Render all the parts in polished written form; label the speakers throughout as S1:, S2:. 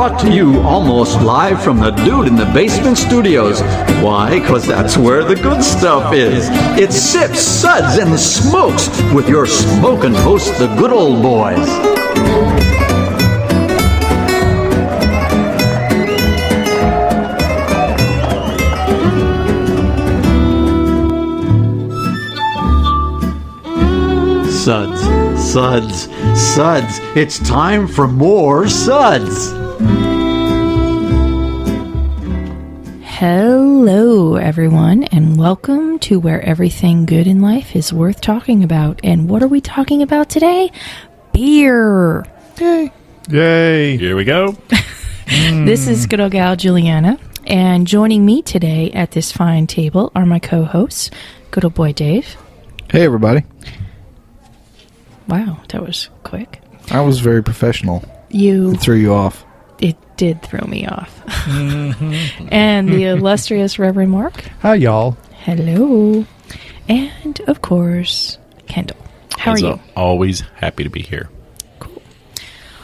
S1: brought to you almost live from the Dude in the Basement Studios. Why? Because that's where the good stuff is. It's Sips, Suds, and Smokes with your smoking host, the good old boys. Suds, Suds, Suds. It's time for more Suds.
S2: Hello, everyone, and welcome to where everything good in life is worth talking about. And what are we talking about today? Beer.
S3: Yay. Yay.
S4: Here we go.
S2: This is good old gal Julieanna, and joining me today at this fine table are my co-hosts, good old boy Dave.
S3: Hey, everybody.
S2: Wow, that was quick.
S3: I was very professional. It threw you off.
S2: It did throw me off. And the illustrious Reverend Mark.
S5: Hi, y'all.
S2: Hello. And, of course, Kendall. How are you?
S4: Always happy to be here.
S2: Cool.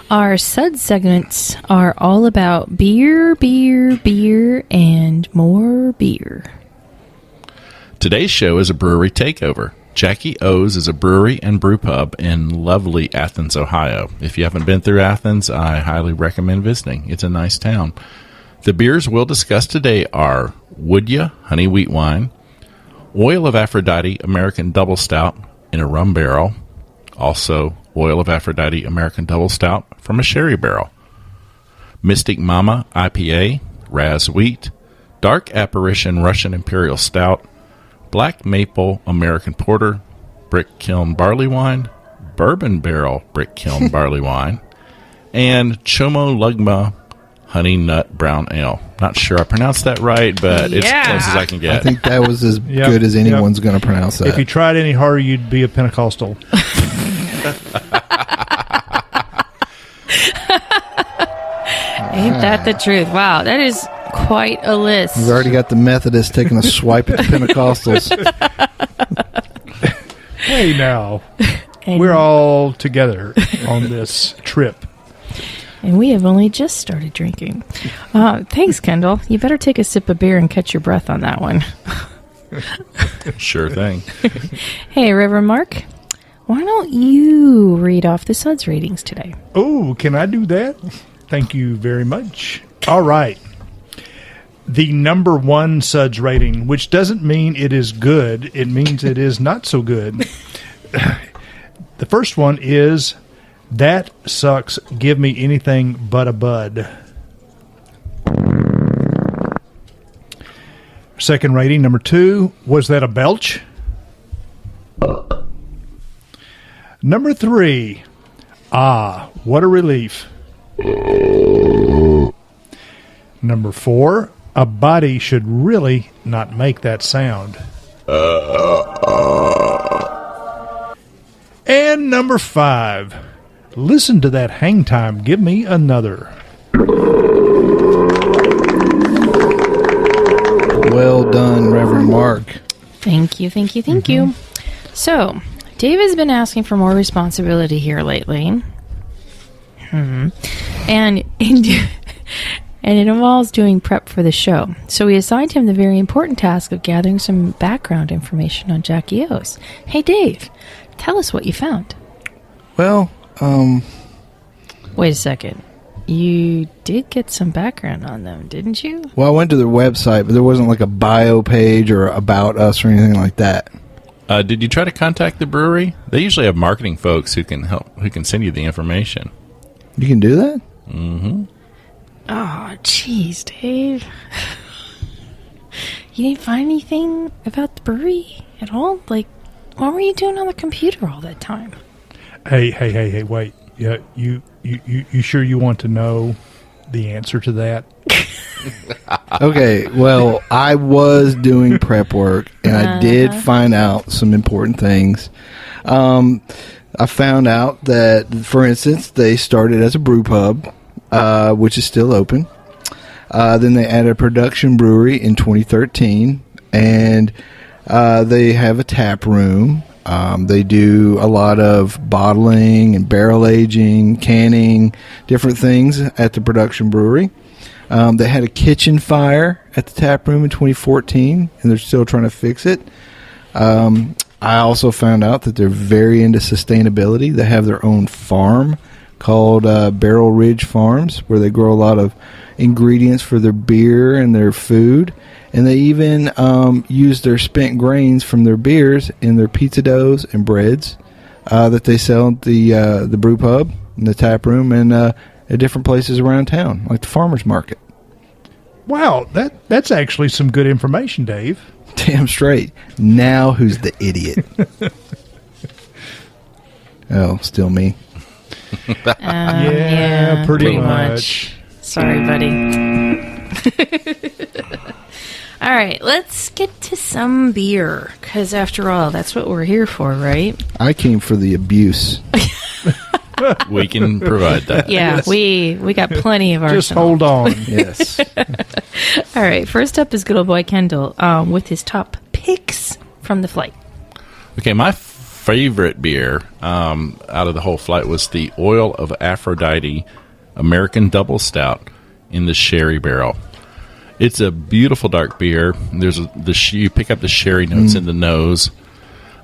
S2: Our Suds segments are all about beer, beer, beer, and more beer.
S4: Today's show is a brewery takeover. Jackie O's is a brewery and brew pub in lovely Athens, Ohio. If you haven't been through Athens, I highly recommend visiting. It's a nice town. The beers we'll discuss today are Woodya Honey Wheatwine, Oil of Aphrodite American Double Stout in a rum barrel, also Oil of Aphrodite American Double Stout from a sherry barrel, Mystic Mama IPA, Raz Wheat, Dark Apparition Russian Imperial Stout, Black Maple American Porter, Brick Kiln Barleywine, Bourbon Barrel Brick Kiln Barleywine, and Chomolungma Honey Nut Brown Ale. Not sure I pronounced that right, but it's as close as I can get.
S3: I think that was as good as anyone's going to pronounce that.
S5: If you tried any harder, you'd be a Pentecostal.
S2: Ain't that the truth? Wow, that is quite a list.
S3: We've already got the Methodists taking a swipe at the Pentecostals.
S5: Hey, now. We're all together on this trip.
S2: And we have only just started drinking. Thanks, Kendall. You better take a sip of beer and catch your breath on that one.
S4: Sure thing.
S2: Hey, Reverend Mark, why don't you read off the Suds ratings today?
S5: Oh, can I do that? Thank you very much. All right. The number one Suds rating, which doesn't mean it is good. It means it is not so good. The first one is, that sucks. Give me anything but a bud. Second rating, number 2, was that a belch? Number 3, what a relief. Number 4, a body should really not make that sound. And number 5, listen to that hang time. Give me another.
S3: Well done, Reverend Mark.
S2: Thank you, thank you, thank you. So, Dave has been asking for more responsibility here lately. And it involves doing prep for the show. So we assigned him the very important task of gathering some background information on Jackie O's. Hey, Dave, tell us what you found.
S3: Well,
S2: Wait a second. You did get some background on them, didn't you?
S3: Well, I went to their website, but there wasn't like a bio page or about us or anything like that.
S4: Did you try to contact the brewery? They usually have marketing folks who can send you the information.
S3: You can do that?
S4: Mm-hmm.
S2: Oh, jeez, Dave. You didn't find anything about the brewery at all? Like, what were you doing on the computer all that time?
S5: Hey, wait. Yeah, you sure you want to know the answer to that?
S3: Okay, well, I was doing prep work, and I did find out some important things. I found out that, for instance, they started as a brew pub, which is still open. Then they added a production brewery in 2013, and they have a tap room, They do a lot of bottling and barrel aging, canning, different things at the production brewery. They had a kitchen fire at the tap room in 2014, and they're still trying to fix it. I also found out that they're very into sustainability. They have their own farm called Barrel Ridge Farms, where they grow a lot of ingredients for their beer and their food. And they even use their spent grains from their beers in their pizza doughs and breads that they sell at the brew pub and the tap room and at different places around town, like the farmer's market.
S5: Wow, that's actually some good information, Dave.
S3: Damn straight. Now who's the idiot? Oh, still me.
S5: Yeah, pretty much.
S2: Sorry, buddy. All right, let's get to some beer, because after all, that's what we're here for, right?
S3: I came for the abuse.
S4: We can provide that.
S2: Yeah,
S5: Yes.
S2: we got plenty of
S5: Just
S2: arsenal.
S5: hold on.
S3: Yes.
S2: All right, first up is good old boy Kendall with his top picks from the flight.
S4: Okay, my favorite beer out of the whole flight was the Oil of Aphrodite American Double Stout in the sherry barrel. It's a beautiful dark beer. You pick up the sherry notes in the nose.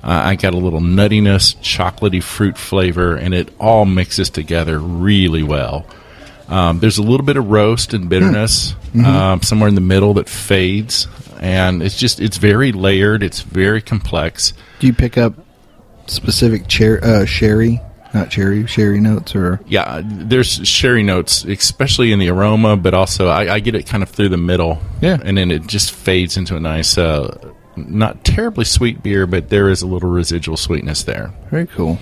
S4: I got a little nuttiness, chocolatey fruit flavor, and it all mixes together really well. There's a little bit of roast and bitterness somewhere in the middle that fades, and it's very layered. It's very complex.
S3: Do you pick up specific sherry notes, or?
S4: Yeah, there's sherry notes, especially in the aroma, but also I get it kind of through the middle.
S3: Yeah.
S4: And then it just fades into a nice, not terribly sweet beer, but there is a little residual sweetness there.
S3: Very cool.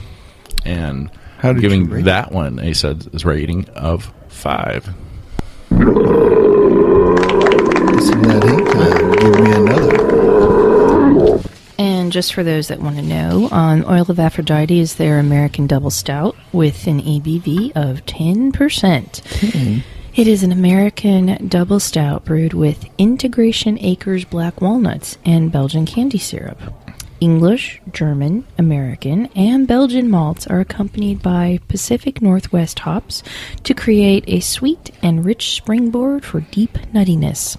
S4: And
S3: How did
S4: giving
S3: you rate
S4: that one a Suds rating of 5.
S3: Listen to that hang time. Give me another.
S2: And just for those that want to know, Oil of Aphrodite is their American Double Stout with an ABV of 10%. It is an American double stout brewed with Integration Acres black walnuts and Belgian candy syrup. English, German, American, and Belgian malts are accompanied by Pacific Northwest hops to create a sweet and rich springboard for deep nuttiness.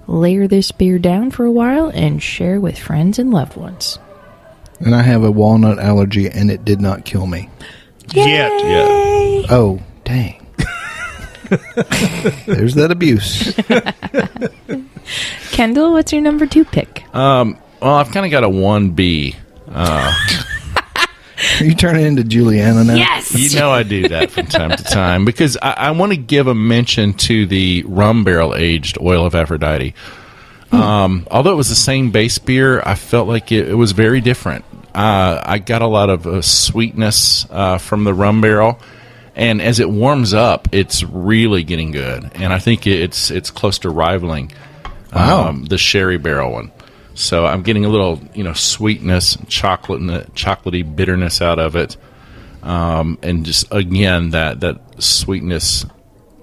S2: Layer this beer down for a while and share with friends and loved ones.
S3: And I have a walnut allergy, and it did not kill me.
S5: Yet.
S4: Yeah.
S3: Oh, dang. There's that abuse.
S2: Kendall, what's your number 2 pick?
S4: Well, I've kind of got a 1B.
S3: You turn it into Julieanna now?
S2: Yes!
S4: You know I do that from time to time because I want to give a mention to the rum barrel aged Oil of Aphrodite. Although it was the same base beer, I felt like it was very different. I got a lot of sweetness from the rum barrel, and as it warms up, it's really getting good. And I think it's close to rivaling the sherry barrel one. So I'm getting a little, sweetness, chocolatey bitterness out of it, and just again that sweetness.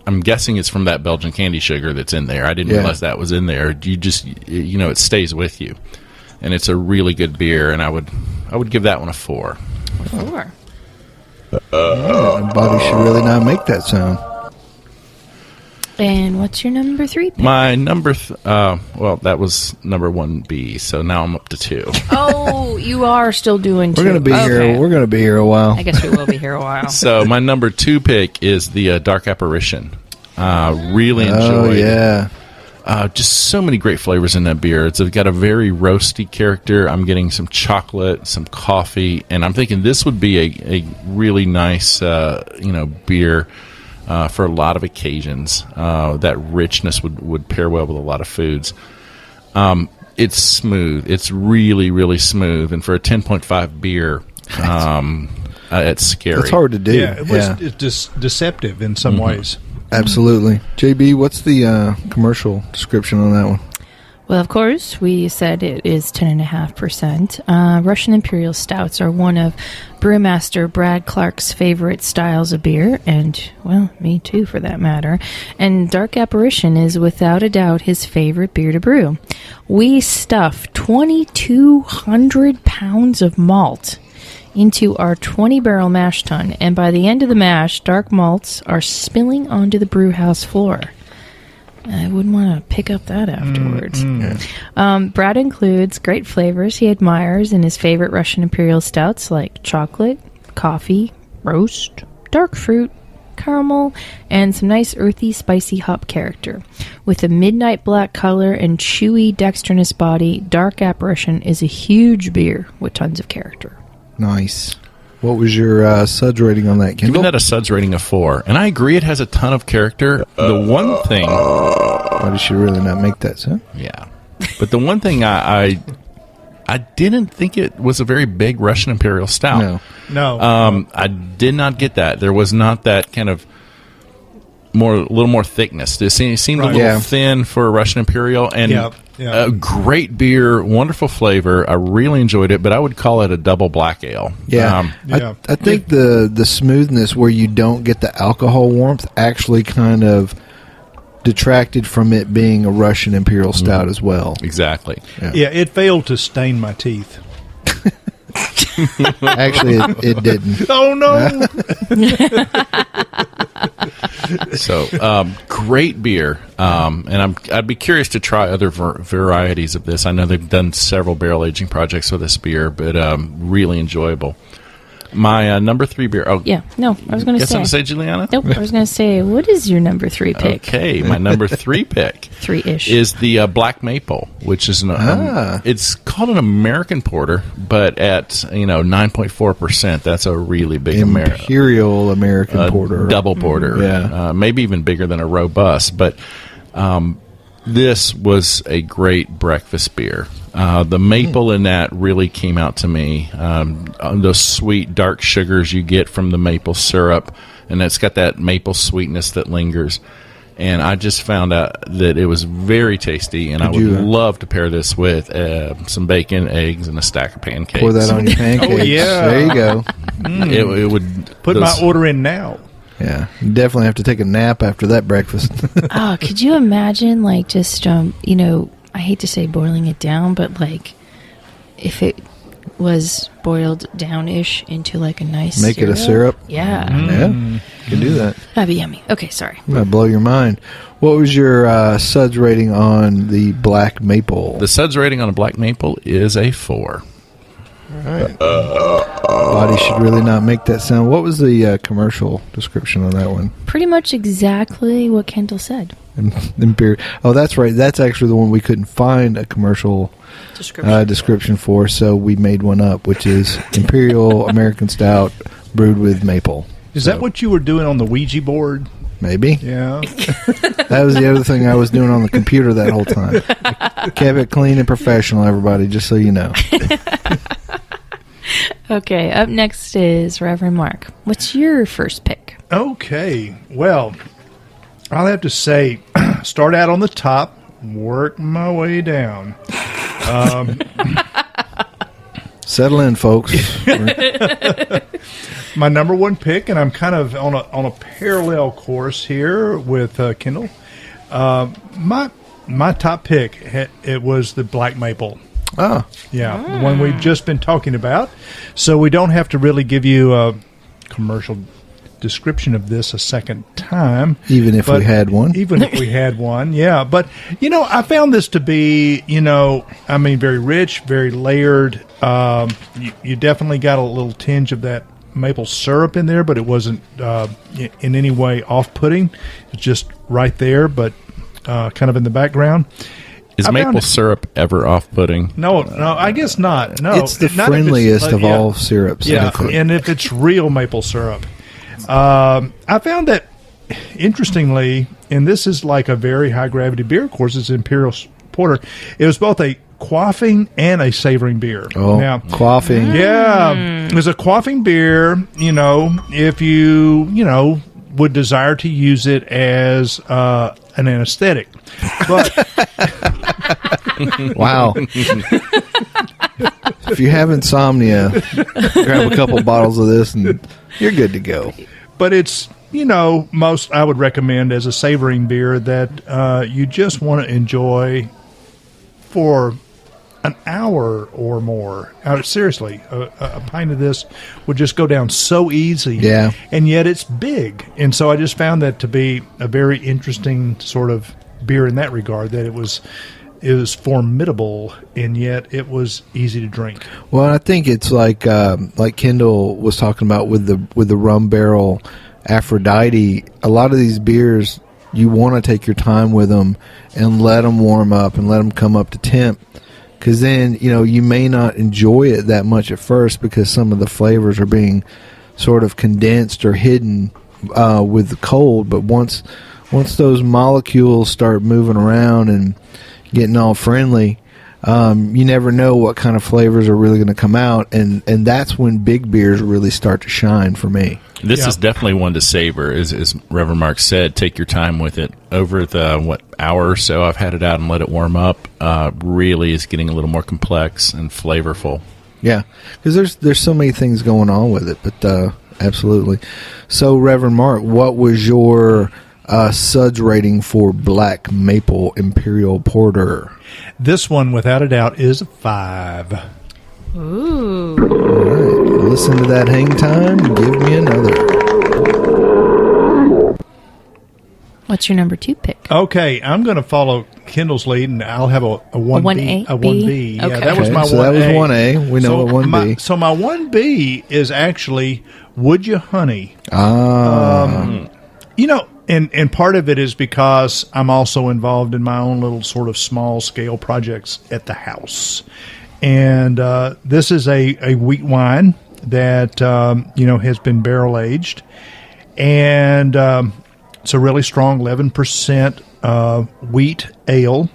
S4: I'm guessing it's from that Belgian candy sugar that's in there. I didn't realize that was in there. You just, it stays with you, and it's a really good beer. And I would give that one a 4.
S2: 4.
S3: My body should really not make that sound.
S2: And what's your number 3 pick?
S4: My number, that was number 1B. So now I'm up to 2.
S2: Oh, you are still doing 2.
S3: We're gonna be here. We're gonna be here a while.
S2: I guess we will be here a while.
S4: So my number 2 pick is the Dark Apparition. Really enjoyed.
S3: Oh yeah.
S4: Just so many great flavors in that beer. It's got a very roasty character. I'm getting some chocolate, some coffee, and I'm thinking this would be a really nice, beer for a lot of occasions. That richness would pair well with a lot of foods. It's smooth. It's really, really smooth, and for a 10.5 beer, it's scary.
S3: That's hard to do.
S5: Yeah, it's deceptive in some ways.
S3: Absolutely. JB, what's the commercial description on that one?
S2: Well, of course, we said it is 10.5%. Russian Imperial Stouts are one of brewmaster Brad Clark's favorite styles of beer, and, well, me too, for that matter. And Dark Apparition is without a doubt his favorite beer to brew. We stuff 2,200 pounds of malt into our 20-barrel mash tun, and by the end of the mash, dark malts are spilling onto the brew house floor. I wouldn't want to pick up that afterwards. Brad includes great flavors he admires in his favorite Russian Imperial Stouts like chocolate, coffee, roast, dark fruit, caramel, and some nice earthy, spicy hop character. With a midnight black color and chewy, dextrinous body, Dark Apparition is a huge beer with tons of character. Nice.
S3: What was your Suds rating on that, Kendall?
S4: Giving that a Suds rating of 4. And I agree it has a ton of character. The one thing...
S3: Why did she really not make that sound?
S4: Yeah. But the one thing I didn't think it was a very big Russian Imperial Stout.
S5: No.
S4: I did not get that. There was not that kind of a little more thickness. It seemed a little thin for a Russian Imperial, and a great beer, wonderful flavor. I really enjoyed it, but I would call it a double black ale.
S3: Yeah, I think the smoothness where you don't get the alcohol warmth actually kind of detracted from it being a Russian Imperial Stout as well.
S4: Exactly.
S5: Yeah, it failed to stain my teeth.
S3: Actually, it didn't.
S5: Oh, no.
S4: So, great beer. And I'd be curious to try other varieties of this. I know they've done several barrel aging projects with this beer, but really enjoyable. My number 3 beer. Oh,
S2: yeah. No, I was going to say.
S4: Something to say, Julieanna?
S2: Nope. I was going to say, what is your number 3 pick?
S4: Okay, my number 3 pick
S2: 3-ish
S4: is the Black Maple, which is it's called an American porter, but at 9.4%. That's a really big
S3: Imperial American porter,
S4: double porter.
S3: Yeah,
S4: maybe even bigger than a robust. But this was a great breakfast beer. The maple in that really came out to me. Those sweet dark sugars you get from the maple syrup, and it's got that maple sweetness that lingers. And I just found out that it was very tasty, and I would love to pair this with some bacon, eggs, and a stack of pancakes.
S3: Pour that on your pancakes.
S5: Oh, yeah.
S3: There you go.
S4: It would
S5: put my order in now.
S3: Yeah, you definitely have to take a nap after that breakfast.
S2: Oh, could you imagine, like, just, I hate to say boiling it down, but, like, if it was boiled down-ish into, like, a nice
S3: Make
S2: syrup.
S3: it a syrup?
S2: Yeah.
S3: Yeah, you can do that.
S2: That'd be yummy. Okay, sorry.
S3: I'm going to blow your mind. What was your Suds rating on the Black Maple?
S4: The Suds rating on a Black Maple is a 4.
S3: All right. Body should really not make that sound. What was the commercial description on that one?
S2: Pretty much exactly what Kendall said.
S3: Imperial. Oh, that's right. That's actually the one we couldn't find a commercial description for, so we made one up, which is Imperial American Stout brewed with maple.
S5: Is that what you were doing on the Ouija board?
S3: Maybe.
S5: Yeah.
S3: That was the other thing I was doing on the computer that whole time. Kept it clean and professional, everybody, just so you know.
S2: Okay, up next is Reverend Mark. What's your first pick?
S5: Okay, well, I'll have to say, start out on the top, work my way down.
S3: Settle in, folks.
S5: My number 1 pick, and I'm kind of on a parallel course here with Kendall. My top pick, it was the Black Maple.
S3: Oh.
S5: Yeah, the one we've just been talking about. So we don't have to really give you a commercial description of this a second time.
S3: Even if we had one?
S5: Even if we had one, yeah. But, I found this to be, very rich, very layered. You definitely got a little tinge of that maple syrup in there, but it wasn't in any way off-putting. It's just right there, but kind of in the background.
S4: Is maple syrup ever off-putting?
S5: No, I guess not. No,
S3: it's the friendliest of all syrups.
S5: Yeah, and if it's real maple syrup. I found that, interestingly, and this is like a very high-gravity beer, of course, it's Imperial Porter, it was both a quaffing and a savoring beer.
S3: Oh, now, quaffing.
S5: Yeah, it was a quaffing beer, if you, would desire to use it as an anesthetic. But
S3: Wow. If you have insomnia, grab a couple bottles of this and you're good to go.
S5: But it's, most I would recommend as a savoring beer that you just want to enjoy for an hour or more. Seriously, a pint of this would just go down so easy.
S3: Yeah.
S5: And yet it's big. And so I just found that to be a very interesting sort of beer in that regard, that it was formidable and yet it was easy to drink.
S3: Well, I think it's like Kendall was talking about with the rum barrel Aphrodite. A lot of these beers, you want to take your time with them and let them warm up and let them come up to temp. Because then, you may not enjoy it that much at first because some of the flavors are being sort of condensed or hidden with the cold. But once those molecules start moving around and getting all friendly, you never know what kind of flavors are really going to come out. And that's when big beers really start to shine for me.
S4: This is definitely one to savor, as Reverend Mark said. Take your time with it. Over the hour or so I've had it out and let it warm up, really is getting a little more complex and flavorful.
S3: Yeah, because there's so many things going on with it, but absolutely. So, Reverend Mark, what was your Suds rating for Black Maple Imperial Porter?
S5: This one, without a doubt, is a 5.
S2: Ooh.
S3: All right, listen to that hang time. Give me another.
S2: What's your number 2 pick?
S5: Okay, I'm going to follow Kendall's lead, and I'll have a 1B.
S2: A
S5: 1B. Yeah,
S2: Okay.
S5: that was my 1A.
S3: So that was 1A. We know what 1B.
S5: So my 1B is actually Would You Honey. And part of it is because I'm also involved in my own little sort of small-scale projects at the house. And this is a wheat wine that, has been barrel-aged. And it's a really strong 11% wheat ale.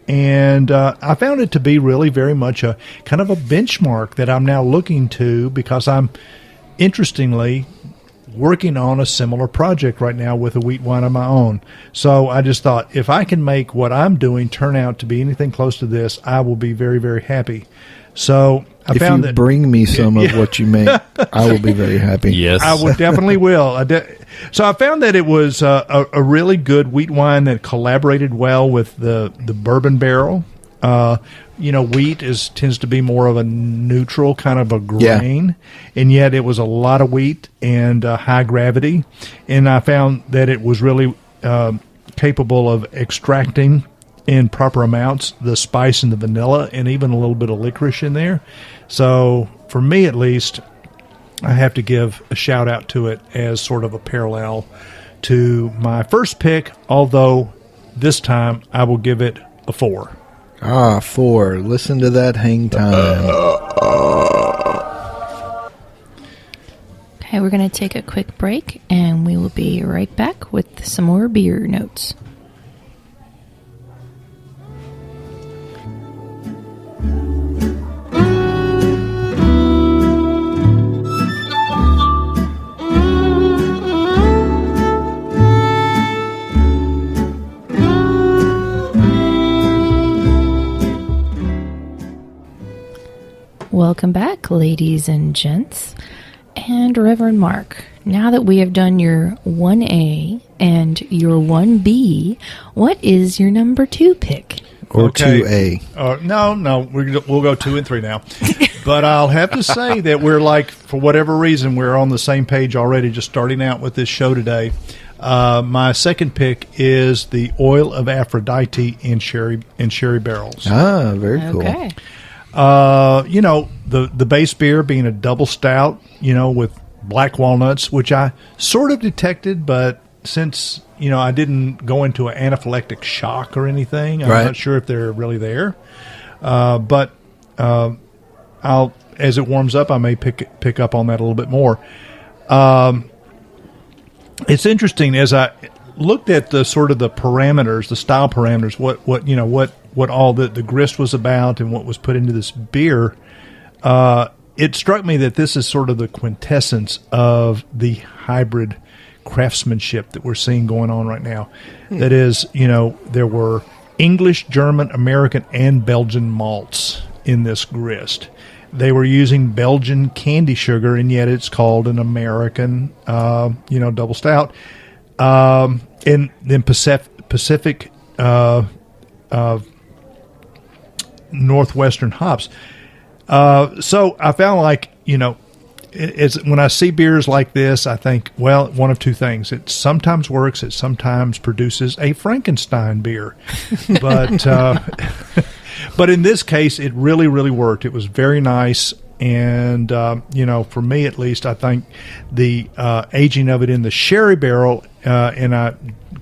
S5: And I found it to be really very much a kind of a benchmark that I'm now looking to, because I'm, interestingly, working on a similar project right now with a wheat wine of my own. So I just thought, if I can make what I'm doing turn out to be anything close to this, I will be very, very happy. So I found that,
S3: bring me some of what you make, I will be very happy.
S4: Yes.
S5: I would definitely will. So I found that it was a really good wheat wine that collaborated well with the bourbon barrel. Wheat tends to be more of a neutral kind of a grain, and yet it was a lot of wheat and high gravity. And I found that it was really capable of extracting in proper amounts the spice and the vanilla, and even a little bit of licorice in there. So for me, at least, I have to give a shout out to it as sort of a parallel to my first pick, although this time I will give it a 4.
S3: 4. Listen to that hang time.
S2: Okay, we're going to take a quick break, and we will be right back with some more beer notes. Welcome back, ladies and gents, and Reverend Mark. Now that we have done your 1A and your 1B, what is your number 2 pick?
S3: Or
S5: Okay.
S3: 2A.
S5: No, we'll go 2 and 3 now. But I'll have to say that we're for whatever reason, we're on the same page already, just starting out with this show today. My second pick is the Oil of Aphrodite in sherry barrels.
S3: Very cool.
S2: Okay.
S5: The base beer being a double stout, with black walnuts, which I sort of detected, but since, I didn't go into an anaphylactic shock or anything, I'm not sure if they're really there. But as it warms up, I may pick up on that a little bit more. It's interesting as I looked at the sort of the parameters, the style parameters, what all the grist was about and what was put into this beer. It struck me that this is sort of the quintessence of the hybrid craftsmanship that we're seeing going on right now. That is, there were English, German, American, and Belgian malts in this grist. They were using Belgian candy sugar, and yet it's called an American, double stout. And then Pacific Northwestern hops. So I found like, it's when I see beers like this, I think, well, one of two things. It sometimes works. It sometimes produces a Frankenstein beer. But but in this case, it really, really worked. It was very nice. And, for me at least, I think the aging of it in the sherry barrel, and I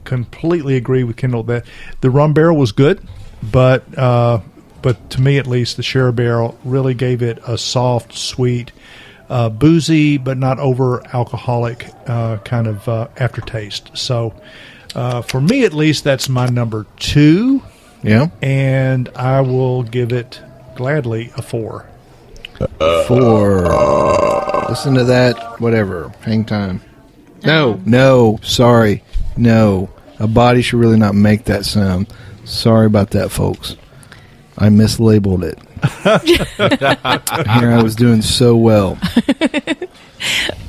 S5: completely agree with Kendall that the rum barrel was good, but to me at least, the sherry barrel really gave it a soft, sweet, boozy, but not over alcoholic kind of aftertaste. So for me at least, that's my number 2.
S3: Yeah.
S5: And I will give it gladly a 4.
S3: 4. Listen to that. Whatever. Hang time. No. Sorry. No. A body should really not make that sound. Sorry about that, folks. I mislabeled it. Here I was doing so well.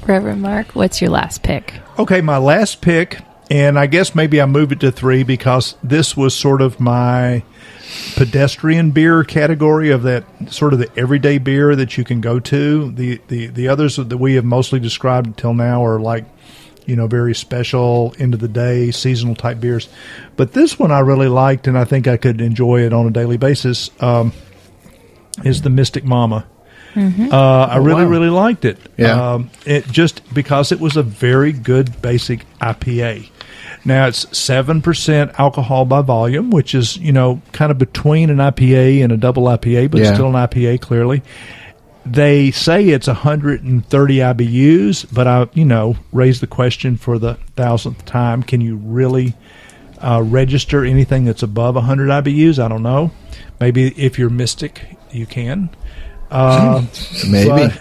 S2: Reverend Mark, what's your last pick?
S5: Okay, my last pick, and I guess maybe I moved it to 3 because this was sort of my pedestrian beer category of that sort of the everyday beer that you can go to. The others that we have mostly described until now are like, very special, end of the day, seasonal type beers. But this one I really liked, and I think I could enjoy it on a daily basis, is the Mystic Mama. Mm-hmm. I really liked it.
S3: Yeah.
S5: It just because it was a very good basic IPA. Now it's 7% alcohol by volume, which is, kind of between an IPA and a double IPA, but still an IPA clearly. They say it's 130 IBUs, but I, raise the question for the 1,000th time. Can you really register anything that's above 100 IBUs? I don't know. Maybe if you're Mystic, you can.
S3: Maybe.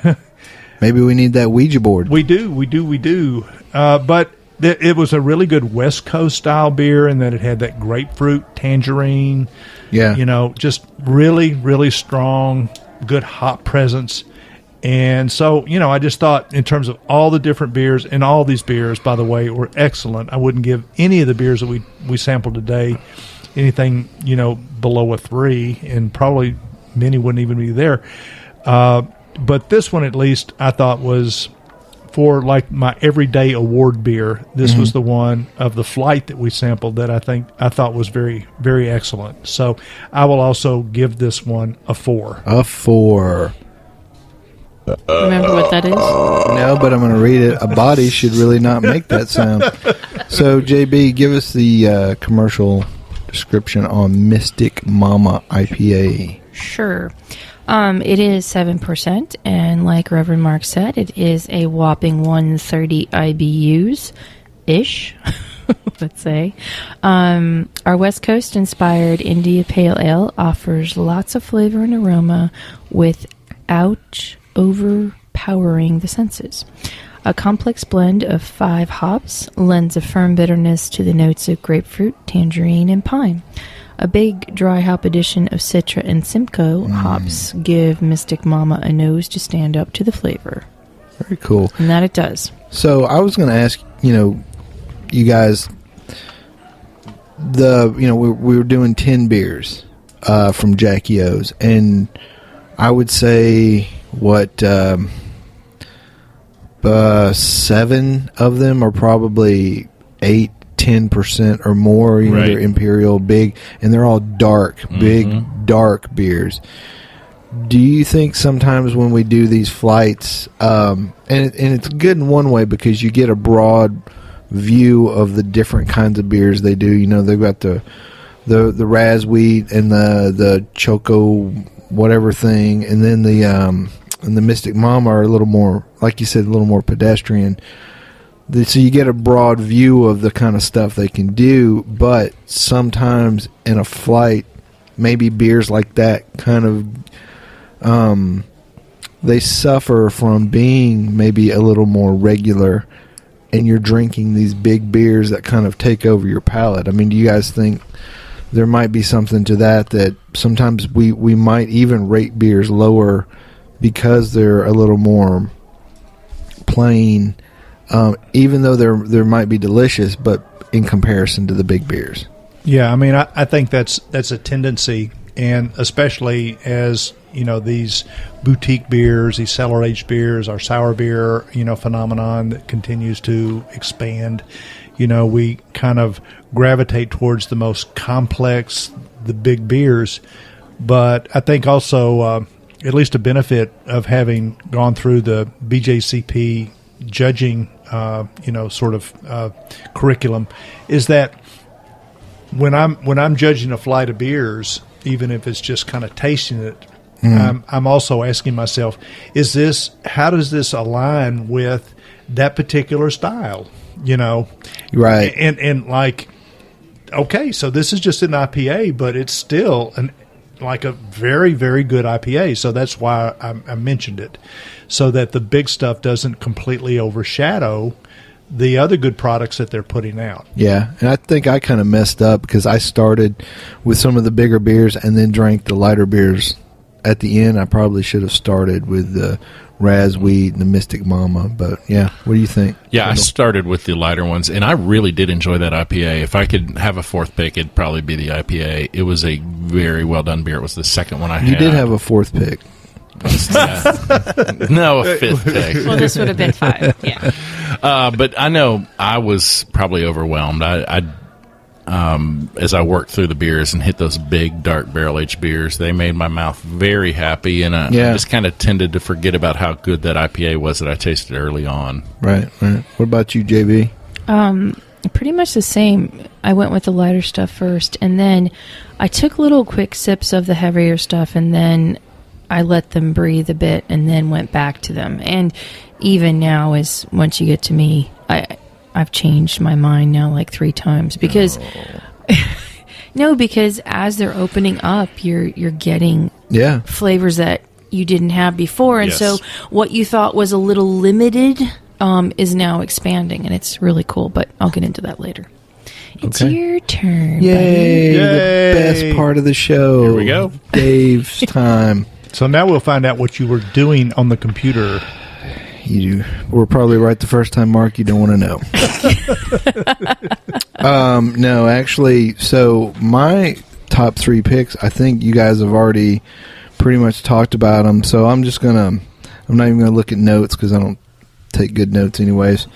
S3: Maybe we need that Ouija board.
S5: We do. But it was a really good West Coast style beer, and that it had that grapefruit, tangerine.
S3: Yeah.
S5: Just really, really strong, good hop presence. And so, I just thought in terms of all the different beers, and all these beers, by the way, were excellent. I wouldn't give any of the beers that we sampled today anything, below a 3, and probably many wouldn't even be there. But this one, at least, I thought was for like my everyday award beer. This was the one of the flight that we sampled that I thought was very, very excellent. So I will also give this one a 4.
S3: A 4.
S2: Remember what that is?
S3: No, but I'm going to read it. A body should really not make that sound. So, JB, give us the commercial description on Mystic Mama IPA.
S2: Sure. It is 7%, and like Reverend Mark said, it is a whopping 130 IBUs-ish, let's say. Our West Coast-inspired India Pale Ale offers lots of flavor and aroma without overpowering the senses. A complex blend of 5 hops lends a firm bitterness to the notes of grapefruit, tangerine, and pine. A big dry hop addition of Citra and Simcoe hops give Mystic Mama a nose to stand up to the flavor.
S3: Very cool.
S2: And that it does.
S3: So I was going to ask, you guys, we were doing 10 beers from Jackie O's, and I would say 7 of them are probably 8-10% or more.
S4: Right.
S3: They're Imperial, big, and they're all dark, big, dark beers. Do you think sometimes when we do these flights, and it's good in one way because you get a broad view of the different kinds of beers they do. They've got the Raz Wheat and the Choco whatever thing, and then the Mystic Mama are a little more, like you said, a little more pedestrian. So you get a broad view of the kind of stuff they can do, but sometimes in a flight, maybe beers like that kind of, they suffer from being maybe a little more regular, and you're drinking these big beers that kind of take over your palate. I mean, do you guys think there might be something to that sometimes we might even rate beers lower because they're a little more plain, even though there might be delicious, but in comparison to the big beers.
S5: Yeah, I mean, I think that's a tendency, and especially as these boutique beers, these cellar aged beers, our sour beer phenomenon that continues to expand. We kind of gravitate towards the most complex, the big beers. But I think also, at least a benefit of having gone through the BJCP judging, curriculum, is that when I'm judging a flight of beers, even if it's just kind of tasting it, I'm also asking myself, how does this align with that particular style?
S3: Right.
S5: And like, okay, so this is just an IPA, but it's still a very, very good IPA. So that's why I mentioned it, so that the big stuff doesn't completely overshadow the other good products that they're putting out.
S3: Yeah, and I think I kind of messed up because I started with some of the bigger beers and then drank the lighter beers at the end. I probably should have started with the Raz Wheat and the Mystic Mama, but yeah, what do you think?
S4: Yeah,
S3: Kendall?
S4: I started with the lighter ones, and I really did enjoy that IPA. If I could have a fourth pick, it'd probably be the IPA. It was a very well done beer. It was the second one I had.
S3: You did have a fourth pick.
S4: No, a fifth pick.
S2: Well, this would have been 5. Yeah.
S4: But I know I was probably overwhelmed. As I worked through the beers and hit those big, dark barrel-aged beers, they made my mouth very happy, and I just kind of tended to forget about how good that IPA was that I tasted early on.
S3: Right. What about you, JB?
S2: Pretty much the same. I went with the lighter stuff first, and then I took little quick sips of the heavier stuff, and then I let them breathe a bit, and then went back to them. And even now, once you get to me, I've changed my mind now like 3 times because because as they're opening up, you're getting flavors that you didn't have before, and so what you thought was a little limited is now expanding, and it's really cool. But I'll get into that later. It's your turn.
S3: Yay! The best part of the show.
S4: Here we go.
S3: Dave's time.
S5: So now we'll find out what you were doing on the computer.
S3: You were probably right the first time, Mark. You don't want to know. No, actually, so my top 3 picks, I think you guys have already pretty much talked about them. So I'm not even going to look at notes because I don't take good notes anyways.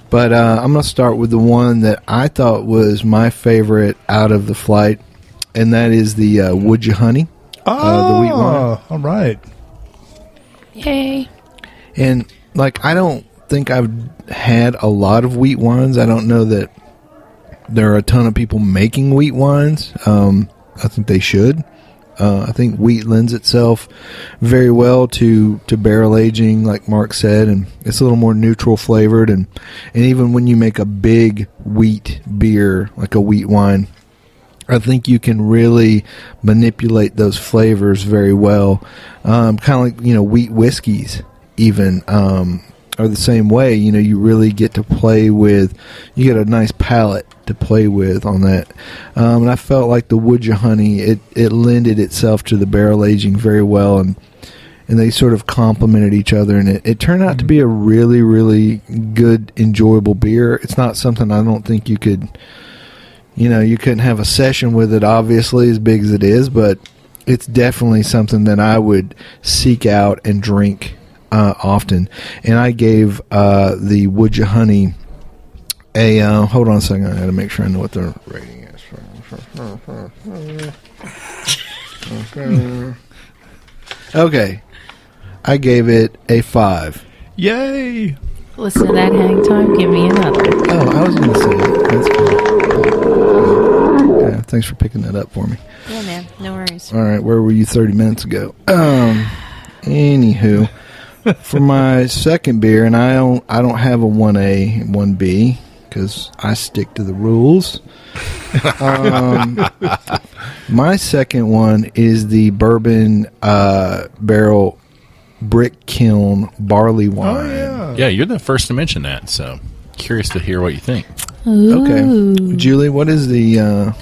S3: But I'm going to start with the one that I thought was my favorite out of the flight, and that is the Would You Honey. The Wheatwine.
S5: All right.
S2: Yay.
S3: And I don't think I've had a lot of wheat wines. I don't know that there are a ton of people making wheat wines. I think they should. I think wheat lends itself very well to barrel aging, like Mark said, and it's a little more neutral flavored. And even when you make a big wheat beer, like a wheat wine, I think you can really manipulate those flavors very well. Kind of like, wheat whiskeys even are the same way. You really get to play with, you get a nice palate to play with on that. And I felt like the Would You Honey, it lended itself to the barrel aging very well, and they sort of complemented each other, and it turned out to be a really, really good, enjoyable beer. It's not something I don't think you could, you couldn't have a session with it, obviously, as big as it is, but it's definitely something that I would seek out and drink often. And I gave the Would You Honey a hold on a second, I gotta make sure I know what the rating is. Okay, I gave it a 5.
S5: Yay!
S2: Listen to that hang time. Give me another.
S3: Oh, I was gonna say it. That's cool. Yeah, thanks for picking that up for me.
S2: Yeah, man. No worries.
S3: All right, where were you 30 minutes ago? Anywho, for my second beer, and I don't have a 1A, 1B, because I stick to the rules. My second one is the Bourbon Barrel Brick Kiln Barleywine.
S5: Oh, yeah.
S4: Yeah, you're the first to mention that, so curious to hear what you think.
S3: Okay. Julie, what is the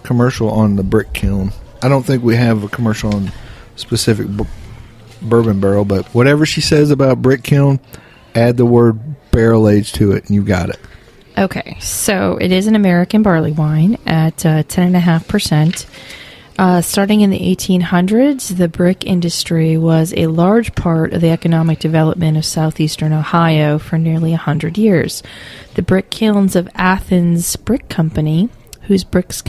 S3: commercial on the brick kiln. I don't think we have a commercial on specific bourbon barrel, but whatever she says about brick kiln, add the word barrel age to it, and you got it.
S2: Okay, so it is an American barley wine at 10.5%. Starting in the 1800s, the brick industry was a large part of the economic development of southeastern Ohio for nearly 100 years. The brick kilns of Athens Brick Company, whose bricks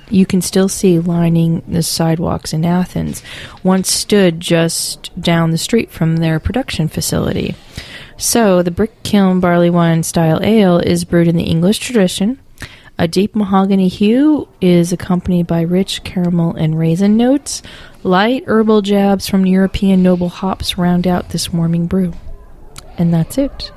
S2: you can still see lining the sidewalks in Athens, once stood just down the street from their production facility. So, the brick kiln barley wine style ale is brewed in the English tradition. A deep mahogany hue is accompanied by rich caramel and raisin notes. Light herbal jabs from European noble hops round out this warming brew. And that's it.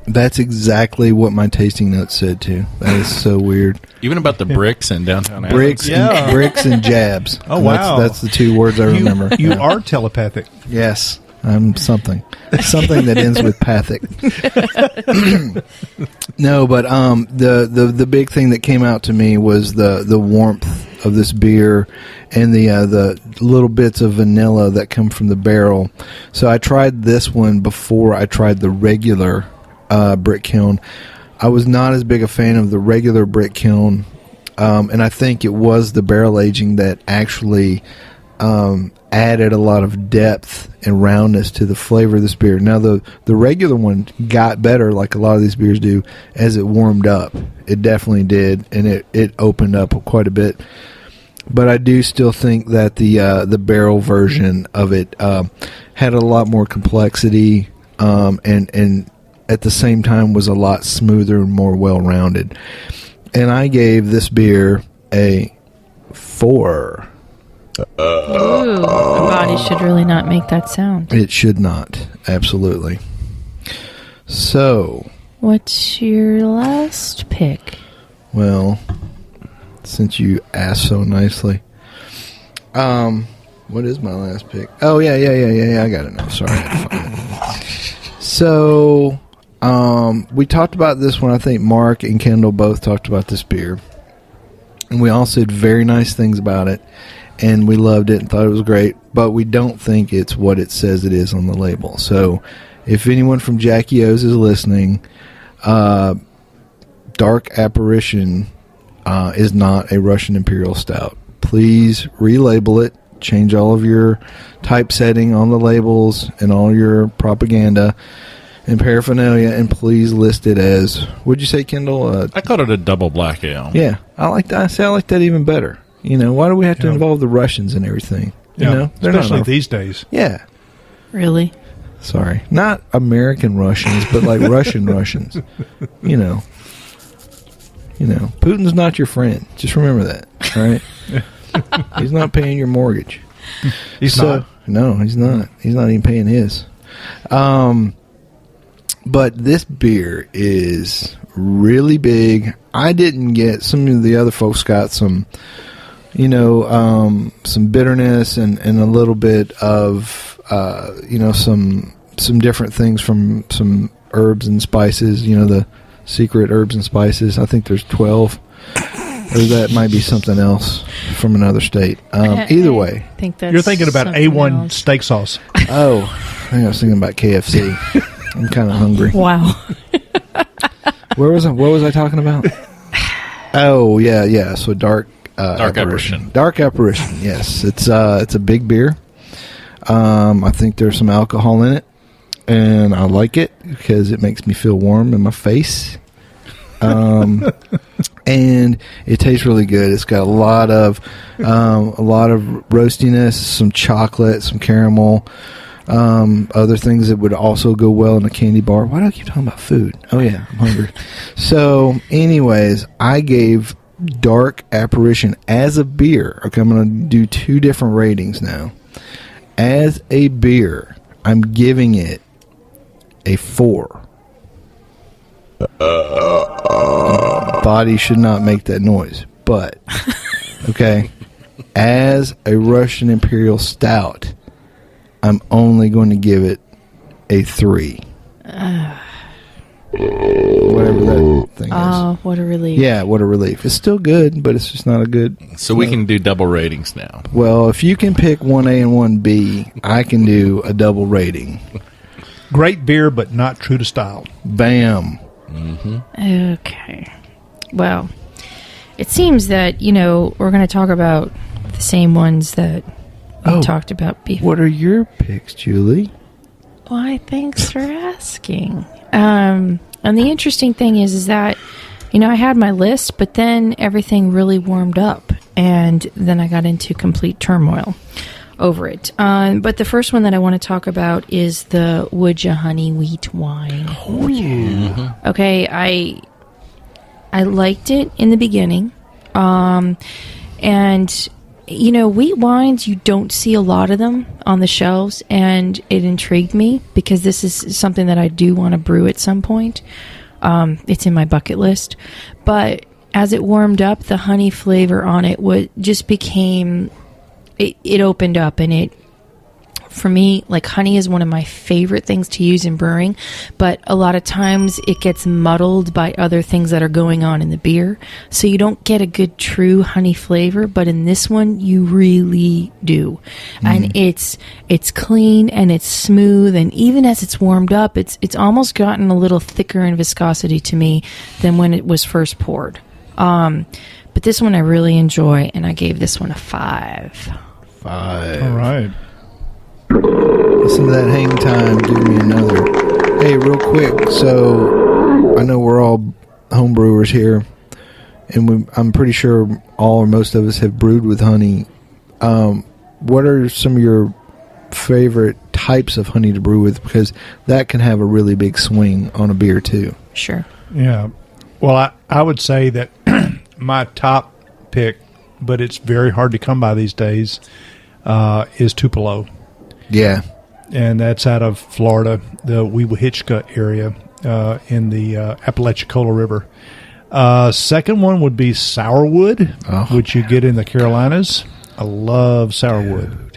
S3: That's exactly what my tasting notes said, too. That is so weird.
S4: Even about the bricks in downtown
S3: Bricks,
S4: Athens.
S3: bricks and jabs.
S5: Oh, wow.
S3: That's the two words I remember.
S5: You are telepathic.
S3: Yes, I'm something that ends with pathic. No, but the big thing that came out to me was the warmth of this beer and the little bits of vanilla that come from the barrel. So I tried this one before I tried the regular brick kiln. I was not as big a fan of the regular brick kiln, and I think it was the barrel aging that actually added a lot of depth and roundness to the flavor of this beer. Now, the regular one got better, like a lot of these beers do, as it warmed up. It definitely did, and it opened up quite a bit. But I do still think that the barrel version of it had a lot more complexity, and at the same time was a lot smoother and more well-rounded. And I gave this beer a 4.
S2: Ooh, a body should really not make that sound.
S3: It should not. Absolutely. So,
S2: what's your last pick?
S3: Well, since you asked so nicely, what is my last pick? Oh, yeah, I got it now. Sorry, I had to find it. So, we talked about this one. I think Mark and Kendall both talked about this beer, and we all said very nice things about it. And we loved it and thought it was great, but we don't think it's what it says it is on the label. So if anyone from Jackie O's is listening, Dark Apparition is not a Russian Imperial Stout. Please relabel it, change all of your typesetting on the labels and all your propaganda and paraphernalia, and please list it as, what'd you say, Kendall?
S4: I called it a double black ale.
S3: Yeah, I like that. I say I like that even better. You know, why do we have to involve the Russians and everything? You know, they're
S5: especially
S3: not
S5: these days.
S3: Yeah.
S2: Really?
S3: Sorry. Not American Russians, but like Russian Russians. You know, Putin's not your friend. Just remember that, all right? He's not paying your mortgage.
S5: He's not?
S3: No, he's not. He's not even paying his. But this beer is really big. I didn't get, some of the other folks got some, some bitterness and a little bit of, some different things from some herbs and spices, the secret herbs and spices. I think there's 12. Or that might be something else from another state. Either way.
S2: I think that's
S5: You're thinking about A1
S2: else.
S5: steak sauce.
S3: Oh, I think I was thinking about KFC. I'm kind of hungry.
S2: Wow.
S3: What was I talking about? Oh, yeah. So Dark
S4: Apparition.
S3: Dark Apparition, yes. It's a big beer. I think there's some alcohol in it, and I like it because it makes me feel warm in my face. And it tastes really good. It's got a lot of roastiness, some chocolate, some caramel, other things that would also go well in a candy bar. Why do I keep talking about food? Oh yeah, I'm hungry. So, anyways, I gave Dark Apparition as a beer. Okay, I'm going to do 2 different ratings now. As a beer, I'm giving it a 4. Body should not make that noise, but okay. As a Russian Imperial Stout, I'm only going to give it a 3. Whatever whatever that thing is.
S2: Oh, what a relief.
S3: Yeah, what a relief. It's still good, but it's just not a good.
S4: So we can do double ratings now.
S3: Well, if you can pick 1A and 1B, I can do a double rating.
S5: Great beer, but not true to style.
S3: Bam.
S2: Okay. Well, it seems that, we're going to talk about the same ones that we talked about before.
S3: What are your picks, Julie?
S2: Why, thanks for asking. And the interesting thing is that, I had my list, but then everything really warmed up, and then I got into complete turmoil over it. But the first one that I want to talk about is the Would Ya Honey Wheatwine.
S3: Oh, yeah.
S2: Okay, I liked it in the beginning. And, wheat wines, you don't see a lot of them on the shelves, and it intrigued me because this is something that I do want to brew at some point. It's in my bucket list. But as it warmed up, the honey flavor on it just became... It opened up, and for me, like, honey is one of my favorite things to use in brewing, but a lot of times it gets muddled by other things that are going on in the beer, so you don't get a good true honey flavor, but in this one you really do. And it's clean and it's smooth, and even as it's warmed up, it's almost gotten a little thicker in viscosity to me than when it was first poured. But this one I really enjoy, and I gave this one a 5.
S5: All right.
S3: Listen to that hang time. Give me another. Hey, real quick. So, I know we're all home brewers here, and I'm pretty sure all or most of us have brewed with honey. What are some of your favorite types of honey to brew with? Because that can have a really big swing on a beer, too.
S2: Sure.
S5: Yeah. Well, I would say that my top pick, but it's very hard to come by these days, is Tupelo.
S3: Yeah.
S5: And that's out of Florida, the Weehawken area in the Apalachicola River. Second one would be Sourwood, which you get in the Carolinas. I love Sourwood.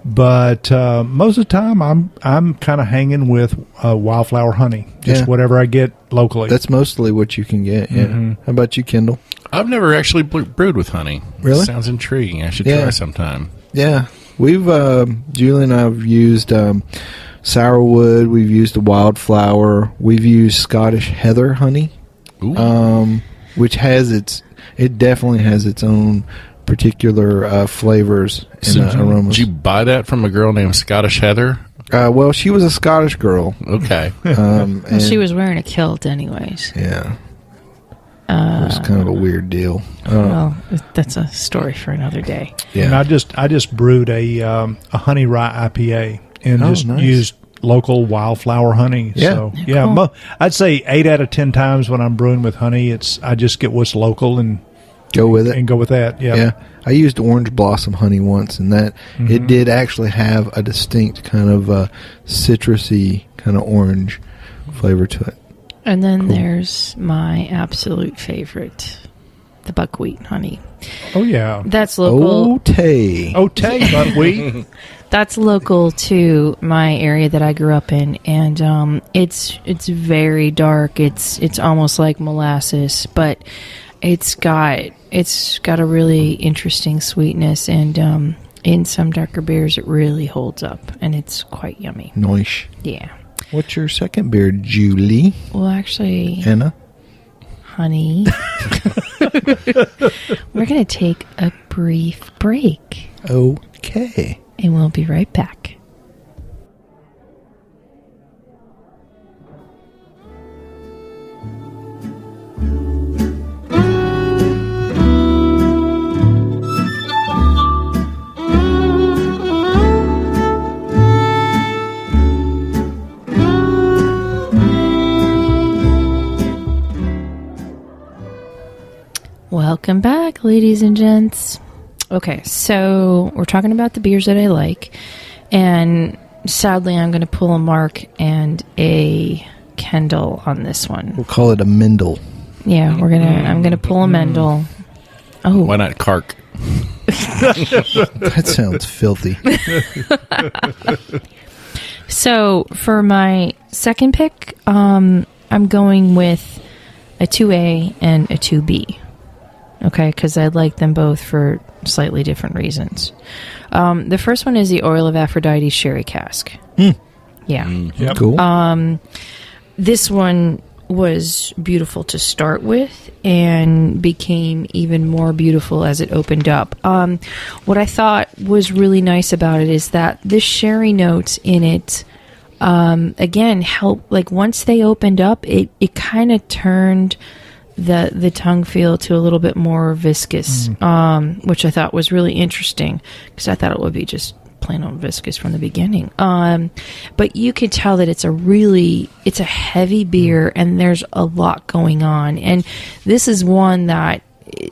S5: But most of the time, I'm kind of hanging with Wildflower Honey, just whatever I get locally.
S3: That's mostly what you can get. Yeah. How about you, Kendall?
S4: I've never actually brewed with honey.
S3: Really?
S4: Sounds intriguing. I should try sometime.
S3: Yeah. We've, Julie and I have used Sourwood. We've used the Wildflower. We've used Scottish Heather honey, which it definitely has its own particular flavors and aromas.
S4: Did you buy that from a girl named Scottish Heather?
S3: Well, she was a Scottish girl.
S4: Okay.
S2: Well, she was wearing a kilt anyways.
S3: Yeah. It was kind of a weird deal.
S2: Well, that's a story for another day.
S5: Yeah. And I just brewed a honey rye IPA and used local Wildflower honey.
S3: Yeah.
S5: So,
S2: Cool.
S5: I'd say 8 out of 10 times when I'm brewing with honey, I just get what's local and
S3: go with it.
S5: And go with that. Yeah.
S3: Yeah. I used orange blossom honey once, and that it did actually have a distinct kind of citrusy kind of orange flavor to it.
S2: And then there's my absolute favorite, the buckwheat honey.
S5: Oh, yeah.
S2: That's local.
S5: Otay buckwheat.
S2: That's local to my area that I grew up in, and it's very dark. It's almost like molasses, but it's got a really interesting sweetness, and in some darker beers it really holds up, and it's quite yummy.
S3: Nice.
S2: Yeah.
S3: What's your second beer, Julie?
S2: Well, actually,
S3: Anna?
S2: Honey, we're going to take a brief break.
S3: Okay.
S2: And we'll be right back. Welcome back, ladies and gents. Okay, so we're talking about the beers that I like, and sadly I'm going to pull a Mark and a Kendall on this one.
S3: We'll call it a Mendel.
S2: Yeah, I'm going to pull a Mendel. Oh.
S4: Why not Kark?
S3: That sounds filthy.
S2: So for my second pick, I'm going with a 2A and a 2B. Okay, because I like them both for slightly different reasons. The first one is the Oil of Aphrodite Sherry Cask. Yeah.
S5: Yep.
S3: Cool.
S2: This one was beautiful to start with and became even more beautiful as it opened up. What I thought was really nice about it is that the sherry notes in it, again, help. Like once they opened up, it kind of turned the tongue feel to a little bit more viscous, which I thought was really interesting because I thought it would be just plain old viscous from the beginning. But you could tell that it's a heavy beer and there's a lot going on. And this is one that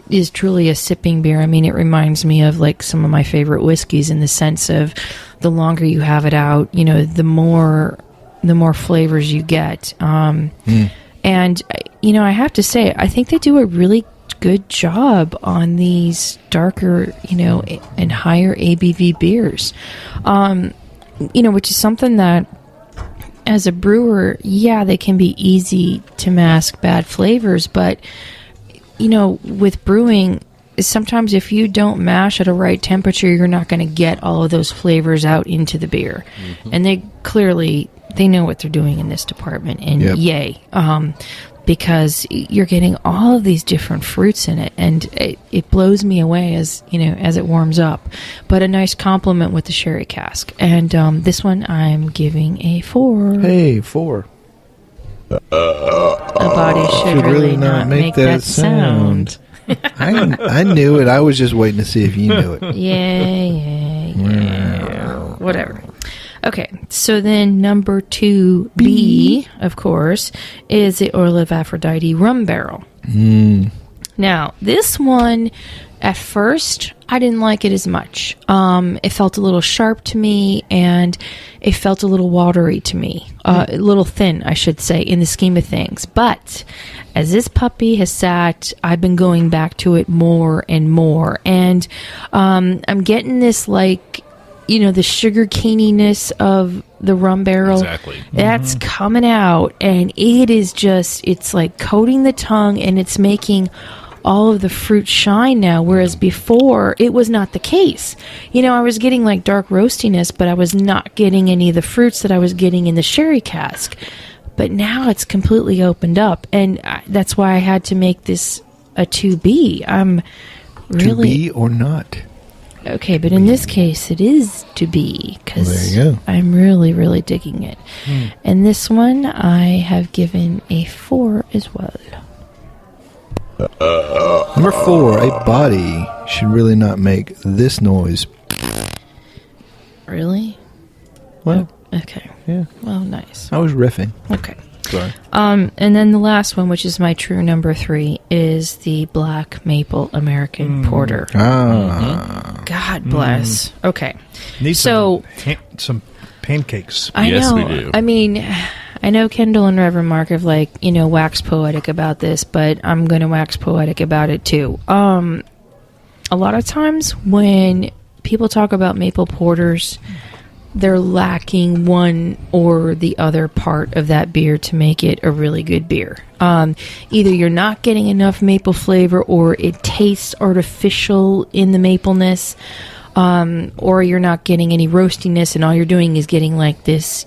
S2: is truly a sipping beer. I mean, it reminds me of like some of my favorite whiskeys in the sense of the longer you have it out, the more flavors you get. And, I have to say, I think they do a really good job on these darker, and higher ABV beers, which is something that as a brewer, they can be easy to mask bad flavors. But, with brewing, sometimes if you don't mash at a right temperature, you're not going to get all of those flavors out into the beer. And they know what they're doing in this department, and yay. Because you're getting all of these different fruits in it, and it blows me away as it warms up. But a nice compliment with the sherry cask, and this one I'm giving a 4.
S3: Hey, 4.
S2: A body should really not make that sound.
S3: I knew it. I was just waiting to see if you knew it.
S2: Yeah. Whatever. Okay, so then number 2B, of course, is the Oil of Aphrodite Rum Barrel. Now, this one, at first, I didn't like it as much. It felt a little sharp to me, and it felt a little watery to me. A little thin, I should say, in the scheme of things. But as this puppy has sat, I've been going back to it more and more. And I'm getting this, the sugar caniness of the rum barrel.
S4: Exactly.
S2: That's coming out, and it is it's like coating the tongue, and it's making all of the fruit shine now, whereas before it was not the case. I was getting like dark roastiness, but I was not getting any of the fruits that I was getting in the sherry cask. But now it's completely opened up, and that's why I had to make this a 2B. I'm really...
S3: 2B or not?
S2: Okay, but in this case, it is to be, because
S3: there you go.
S2: I'm really, really digging it. And this one, I have given a 4 as well.
S3: Number 4, a body should really not make this noise.
S2: Really?
S3: Well,
S2: Okay.
S3: yeah.
S2: Well, nice.
S3: I was riffing.
S2: Okay.
S3: Sorry.
S2: And then the last one, which is my true number 3, is the Black Maple American Porter. God bless. Okay.
S5: Need
S2: So-
S5: some pancakes.
S2: I
S4: Yes,
S2: know.
S4: we do.
S2: I mean, I know Kendall and Reverend Mark have waxed poetic about this, but I'm going to wax poetic about it too. A lot of times when people talk about maple porters, they're lacking one or the other part of that beer to make it a really good beer. Either you're not getting enough maple flavor, or it tastes artificial in the mapleness, or you're not getting any roastiness, and all you're doing is getting like this,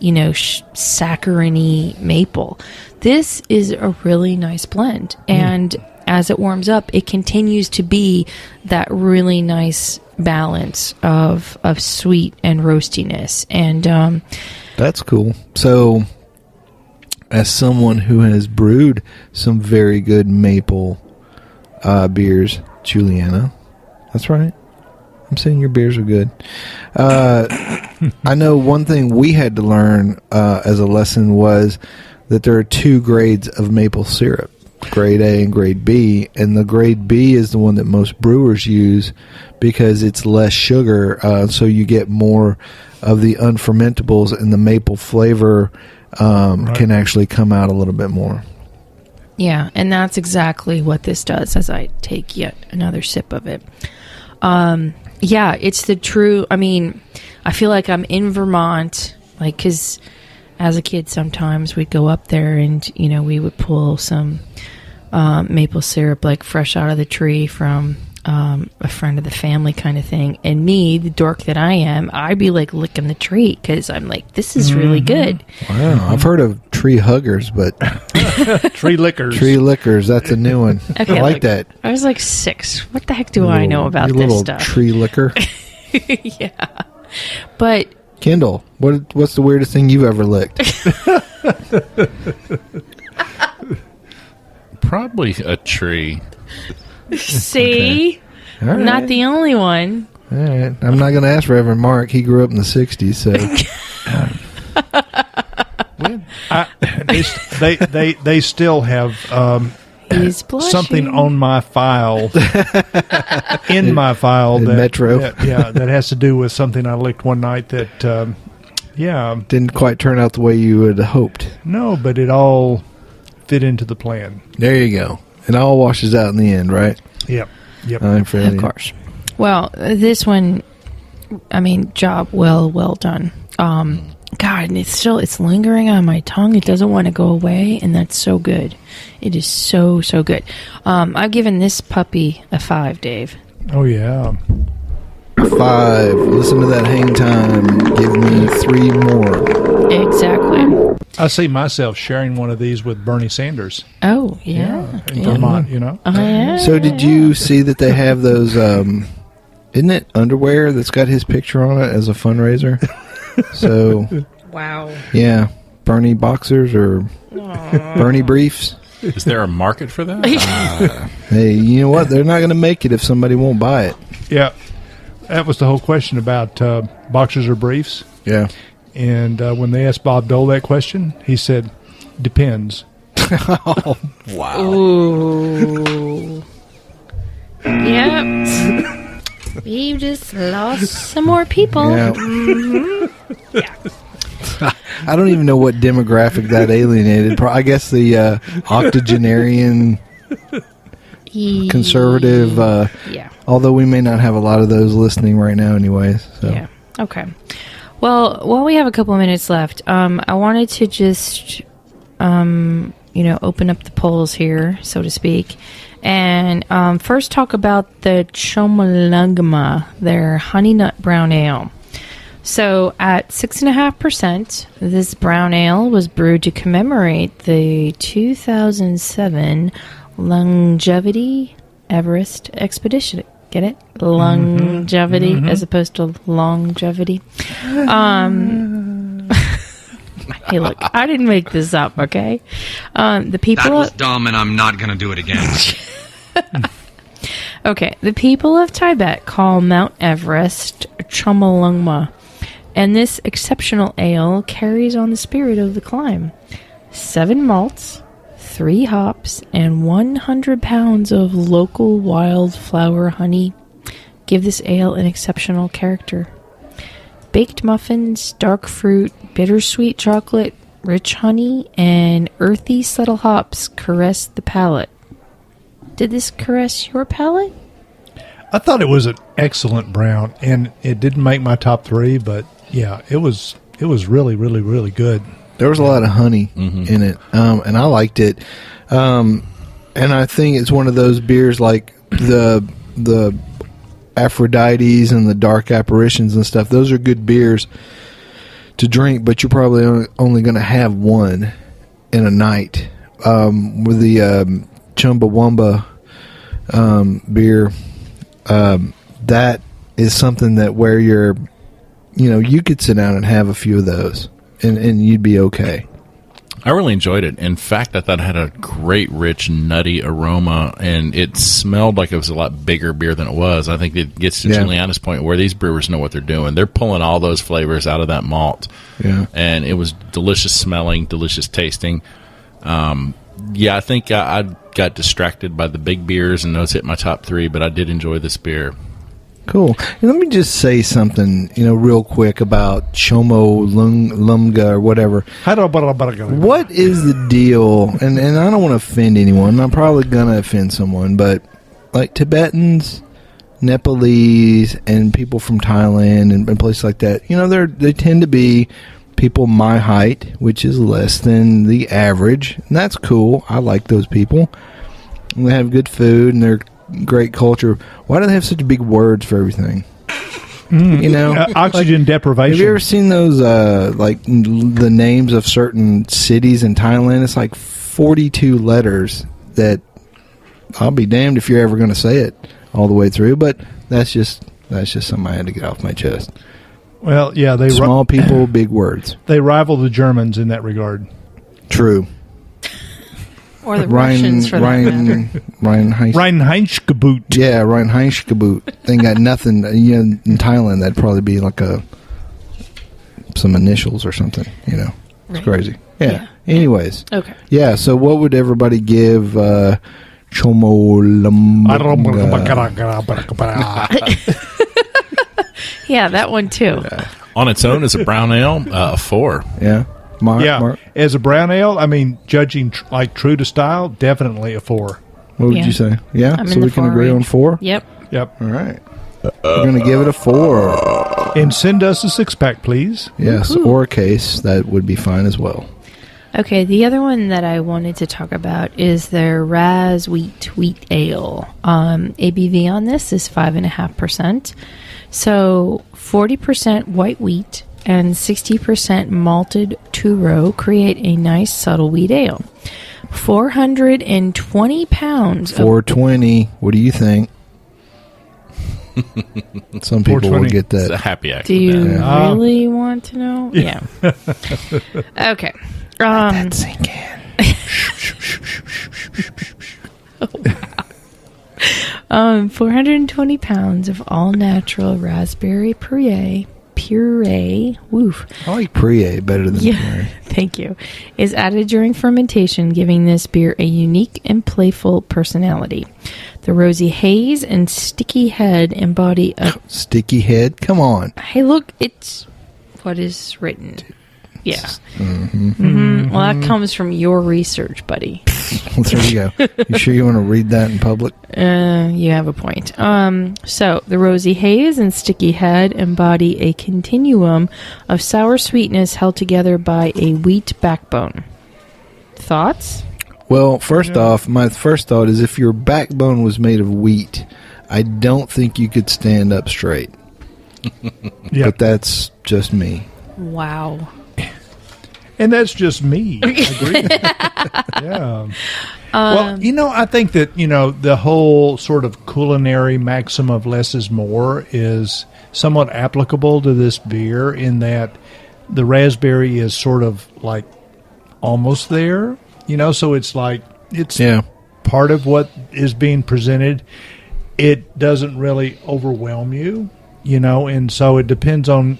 S2: saccharine-y maple. This is a really nice blend, and as it warms up, it continues to be that really nice balance of sweet and roastiness. And
S3: That's cool. So, as someone who has brewed some very good maple beers, Julieanna, that's right. I'm saying your beers are good. I know one thing we had to learn as a lesson was that there are 2 grades of maple syrup, grade A and grade B, and the grade B is the one that most brewers use because it's less sugar, so you get more of the unfermentables, and the maple flavor can actually come out a little bit more.
S2: yeah, and that's exactly what this does as I take yet another sip of it. Yeah, it's the true, I mean, I feel like I'm in Vermont, because as a kid sometimes we'd go up there and, we would pull some maple syrup, like fresh out of the tree from a friend of the family kind of thing. And me, the dork that I am, I'd be like licking the tree because I'm like, this is really good.
S3: Wow, I've heard of tree huggers, but
S5: Tree liquors.
S3: tree lickers, that's a new one.
S2: Okay,
S3: I like that.
S2: I was like 6. What the heck do I know about
S3: Your
S2: this
S3: little
S2: stuff?
S3: tree licker.
S2: Yeah. But
S3: Kendall, what's the weirdest thing you've ever licked?
S4: Probably a tree.
S2: see,
S3: All right.
S2: not the only one.
S3: All right. I'm not going to ask Reverend Mark. He grew up in the 60s, so.
S5: They still have
S2: He's blushing.
S5: something on my file, in my file,
S3: In
S5: that
S3: Metro.
S5: that has to do with something I licked one night. That
S3: Didn't quite turn out the way you would have hoped.
S5: no, but it all fit into the plan.
S3: There you go. It all washes out in the end, right?
S5: Yep.
S3: I'm fairly.
S2: Of course. Well, this one, I mean, job well done. God, and it's lingering on my tongue. It doesn't want to go away, and that's so good. It is so good. I've given this puppy a 5, Dave.
S5: Oh yeah.
S3: 5. Listen to that hang time. Give me 3 more.
S2: Exactly.
S5: I see myself sharing one of these with Bernie Sanders.
S2: Oh, yeah.
S5: In Vermont, you know.
S2: Oh, yeah.
S3: So did you see that they have those, isn't it underwear that's got his picture on it as a fundraiser? So,
S2: Wow.
S3: yeah, Bernie boxers or Bernie briefs.
S4: Is there a market for that?
S3: Hey, you know what? They're not going to make it if somebody won't buy it.
S5: Yeah. That was the whole question about boxers or briefs.
S3: Yeah.
S5: And when they asked Bob Dole that question, he said, depends.
S3: Wow.
S2: Ooh. Yep. We just lost some more people.
S3: Yeah.
S2: Yeah.
S3: I don't even know what demographic that alienated. I guess the octogenarian conservative.
S2: Yeah.
S3: Although we may not have a lot of those listening right now, anyways. So.
S2: Yeah. Okay. Well, while we have a couple of minutes left, I wanted to just, open up the polls here, so to speak, and first talk about the Chomolungma, their honey nut brown ale. So at 6.5%, this brown ale was brewed to commemorate the 2007 Longevity Everest expedition. Get it? Longevity as opposed to longevity. Hey, look, I didn't make this up, okay? The people.
S6: That was dumb, and I'm not going to do it again.
S2: Okay, the people of Tibet call Mount Everest Chomolungma, and this exceptional ale carries on the spirit of the climb. 7 malts, 3 hops, and 100 pounds of local wildflower honey give this ale an exceptional character. Baked muffins, dark fruit, bittersweet chocolate, rich honey, and earthy subtle hops caress the palate. Did this caress your palate?
S5: I thought it was an excellent brown, and it didn't make my top 3, but yeah, it was really, really, really good.
S3: There was a lot of honey in it, and I liked it. And I think it's one of those beers like the Aphrodites and the dark Apparitions and stuff. Those are good beers to drink, but you're probably only going to have one in a night. With the Chumbawamba beer, that is something that where you're, you could sit down and have a few of those, and you'd be okay.
S4: I really enjoyed it. In fact, I thought it had a great, rich, nutty aroma, and it smelled like it was a lot bigger beer than it was. I think it gets to Julieanna's point where these brewers know what they're doing. They're pulling all those flavors out of that malt.
S3: Yeah.
S4: And it was delicious smelling, delicious tasting. I think I got distracted by the big beers, and those hit my top 3, but I did enjoy this beer.
S3: Cool. And let me just say something, real quick about Chomolungma or whatever. What is the deal? And I don't want to offend anyone. I'm probably going to offend someone, but like Tibetans, Nepalese, and people from Thailand and places like that, they tend to be people my height, which is less than the average. And that's cool. I like those people. and they have good food, and they're great culture. Why do they have such big words for everything? You know,
S5: oxygen deprivation.
S3: Have you ever seen those, the names of certain cities in Thailand? It's like 42 letters that I'll be damned if you're ever going to say it all the way through. But that's just something I had to get off my chest.
S5: Well, yeah,
S3: small people, big words.
S5: They rival the Germans in that regard.
S3: True.
S2: Or the Russians, for that matter.
S5: Reinheitsgebot.
S3: Yeah, Reinheitsgebot. They ain't got nothing. You know, in Thailand, that'd probably be like some initials or something. You know, it's crazy. Yeah. Anyways.
S2: Okay.
S3: Yeah. So, what would everybody give Chomolungma?
S2: Yeah, that one too.
S4: On its own, as a brown ale, a 4.
S3: Yeah. Mark?
S5: As a brown ale, I mean, judging true to style, definitely a 4.
S3: What would you say? Yeah,
S2: I'm
S3: so we can agree on 4?
S2: Yep.
S5: Yep.
S3: All right. We're going to give it a 4.
S5: And send us a 6-pack, please.
S3: Yes,
S2: Woo-hoo.
S3: or a case. That would be fine as well.
S2: Okay, the other one that I wanted to talk about is their Raz Wheat Ale. ABV on this is 5.5%. So 40% white wheat and 60% malted two-row create a nice subtle wheat ale. 420 pounds.
S3: 420. What do you think? Some people will get
S4: It's a
S3: that.
S4: happy accident.
S2: Do you really want to know? Yeah. Okay.
S3: That sink in.
S2: 420 pounds of all-natural raspberry puree. Woof.
S3: I like Prie better than Puree.
S2: Thank you. Is added during fermentation, giving this beer a unique and playful personality. The rosy haze and sticky head embody a...
S3: Sticky head? Come on.
S2: Hey, look, it's what is written. Yeah. Well, that comes from your research, buddy.
S3: Well, there you go. You sure you want to read that in public?
S2: You have a point. So, the rosy haze and sticky head embody a continuum of sour sweetness held together by a wheat backbone. Thoughts?
S3: Well, first off, my first thought is if your backbone was made of wheat, I don't think you could stand up straight. But that's just me.
S2: Wow.
S5: And that's just me. I agree. Yeah. Well, I think that, the whole sort of culinary maxim of less is more is somewhat applicable to this beer in that the raspberry is sort of like almost there, so it's like it's part of what is being presented. It doesn't really overwhelm you, and so it depends on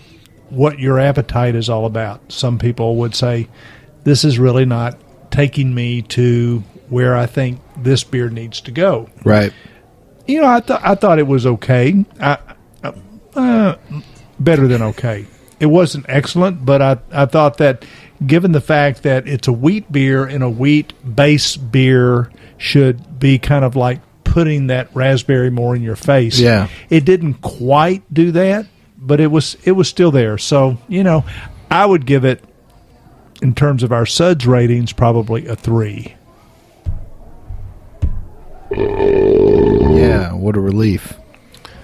S5: what your appetite is all about. Some people would say, this is really not taking me to where I think this beer needs to go.
S3: Right.
S5: I thought it was okay. Better than okay. It wasn't excellent, but I thought that given the fact that it's a wheat beer and a wheat base beer should be kind of like putting that raspberry more in your face.
S3: Yeah.
S5: It didn't quite do that, but it was still there. So, I would give it, in terms of our Suds ratings, probably a 3.
S3: Yeah, what a relief.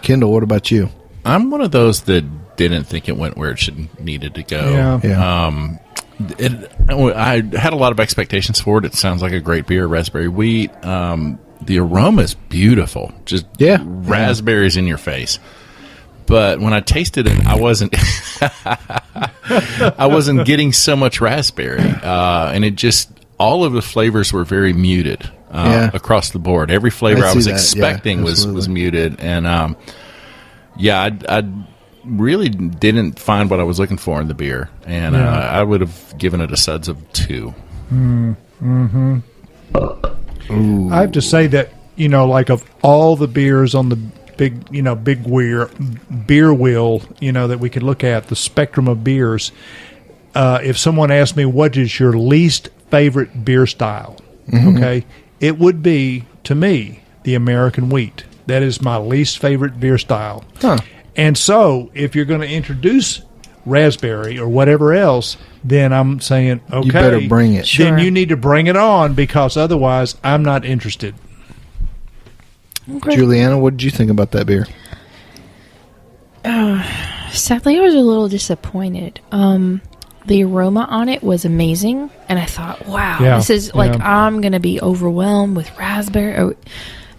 S3: Kendall, what about you?
S4: I'm one of those that didn't think it went where it needed to go.
S5: Yeah.
S4: I had a lot of expectations for it. It sounds like a great beer, raspberry wheat. The aroma is beautiful. Just raspberries in your face. But when I tasted it, I wasn't getting so much raspberry, and it just all of the flavors were very muted across the board. Every flavor I was expecting was muted, and I really didn't find what I was looking for in the beer, and I would have given it a Suds of 2.
S5: Mm-hmm. I have to say that like of all the beers on the big beer wheel, that we could look at, the spectrum of beers. If someone asked me, what is your least favorite beer style? Okay, it would be, to me, the American wheat. That is my least favorite beer style. And so, if you're going to introduce raspberry or whatever else, then I'm saying, okay,
S3: you better bring it.
S5: Then you need to bring it on, because otherwise I'm not interested.
S2: Okay.
S3: Julieanna, what did you think about that beer?
S2: Sadly, I was a little disappointed. The aroma on it was amazing, and I thought, wow, this is like, I'm going to be overwhelmed with raspberry,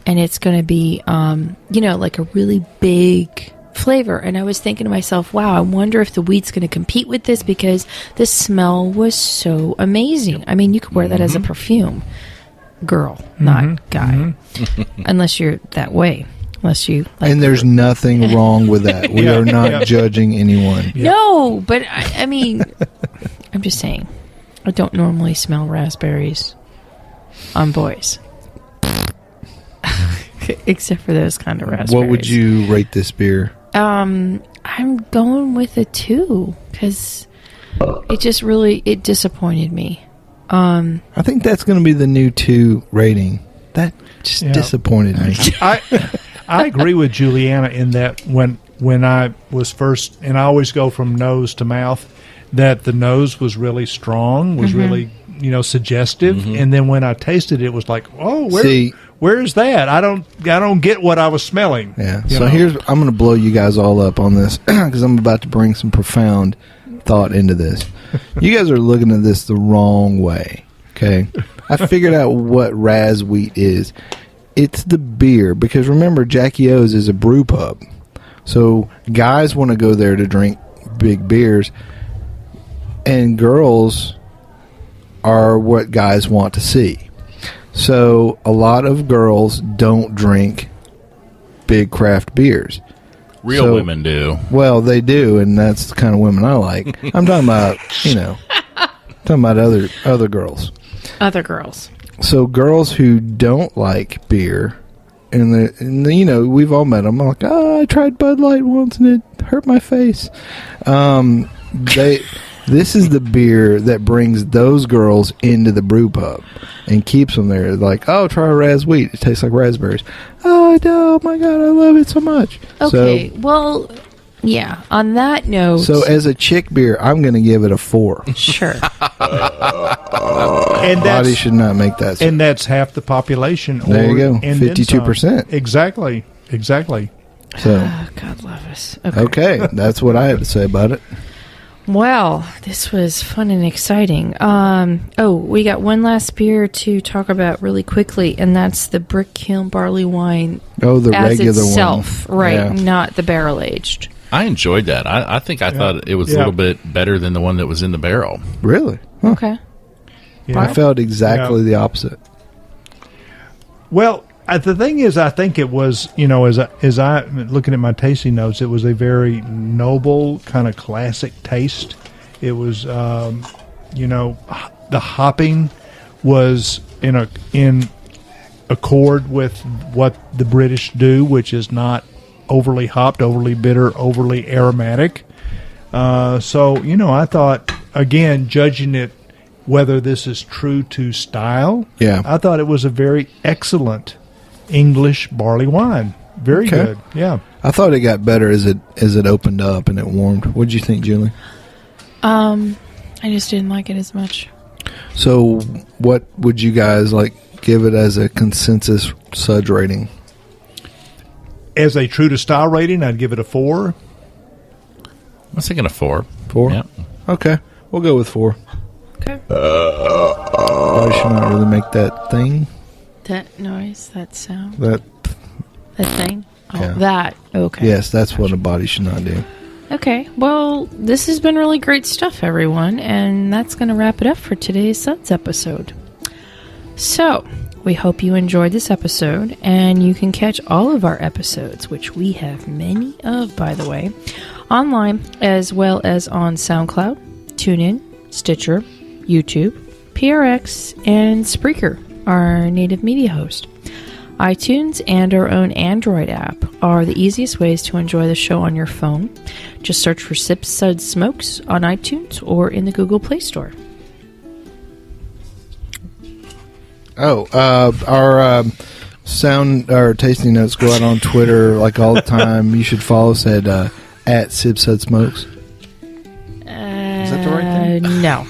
S2: and it's going to be, like a really big flavor. And I was thinking to myself, wow, I wonder if the wheat's going to compete with this, because the smell was so amazing. I mean, you could wear that as a perfume. Girl, not guy. Unless you're that way. Unless you like.
S3: And there's nothing wrong with that. We are not judging anyone.
S2: No, but I mean, I'm just saying, I don't normally smell raspberries on boys. Except for those kind of raspberries.
S3: What would you rate this beer?
S2: I'm going with a 2, because it disappointed me.
S3: I think that's going to be the new 2 rating. That just disappointed me.
S5: I agree with Julieanna in that when I was first, and I always go from nose to mouth, that the nose was really strong, was really suggestive, and then when I tasted it, it was like, oh, where's that? I don't get what I was smelling.
S3: Yeah. So I'm going to blow you guys all up on this, because I'm about to bring some profound thought into this. You guys are looking at this the wrong way. Okay, I figured out what Raz Wheat is. It's the beer, because remember, Jackie O's is a brew pub, so guys want to go there to drink big beers, and girls are what guys want to see. So a lot of girls don't drink big craft beers.
S4: Real women do.
S3: Well, they do, and that's the kind of women I like. I'm talking about, other girls.
S2: Other girls.
S3: So girls who don't like beer, and we've all met them. I'm like, I tried Bud Light once and it hurt my face. This is the beer that brings those girls into the brew pub and keeps them there. Like, oh, try a Raz Wheat. It tastes like raspberries. Oh my God, I love it so much.
S2: Okay, well, yeah, on that note.
S3: So as a chick beer, I'm going to give it a 4.
S2: Sure.
S5: And
S3: body should not make that.
S5: And that's half the population.
S3: There you go, 52%.
S5: Exactly.
S3: So,
S2: God love us.
S3: Okay, that's what I had to say about it.
S2: Well, this was fun and exciting. We got one last beer to talk about really quickly, and that's the Brick Kiln Barleywine.
S3: Oh, the
S2: as
S3: regular
S2: itself,
S3: one.
S2: Right?
S3: Yeah.
S2: Not the barrel aged.
S4: I enjoyed that. I think I thought it was a little bit better than the one that was in the barrel.
S3: Really? Huh.
S2: Okay.
S5: Yeah.
S3: I felt exactly the opposite.
S5: Well, the thing is, I think it was, as I looking at my tasting notes, it was a very noble kind of classic taste. It was, the hopping was in accord with what the British do, which is not overly hopped, overly bitter, overly aromatic. I thought, again, judging it whether this is true to style, I thought it was a very excellent English barley wine. Very good. Yeah.
S3: I thought it got better as it opened up and it warmed. What did you think, Julie?
S2: I just didn't like it as much.
S3: So what would you guys give it as a consensus Suds rating?
S5: As a true to style rating, I'd give it a 4.
S4: I was thinking a 4.
S3: 4?
S4: Yeah.
S3: Okay. We'll go with 4.
S2: Okay.
S3: Probably should not really make that thing.
S2: That noise, that sound,
S3: That
S2: thing. Oh,
S3: Yeah.
S2: that. Okay.
S3: Yes, that's what a body should not do.
S2: Okay. Well, this has been really great stuff, everyone, and that's going to wrap it up for today's Suds episode. So, we hope you enjoyed this episode, and you can catch all of our episodes, which we have many of, by the way, online, as well as on SoundCloud, TuneIn, Stitcher, YouTube, PRX, and Spreaker, our native media host. iTunes and our own Android app are the easiest ways to enjoy the show on your phone. Just search for Sips, Suds, Smokes on iTunes or in the Google Play Store.
S3: Oh, our tasting notes go out on Twitter all the time. You should follow us at Sips, Suds, Smokes. Is that the right thing?
S2: No.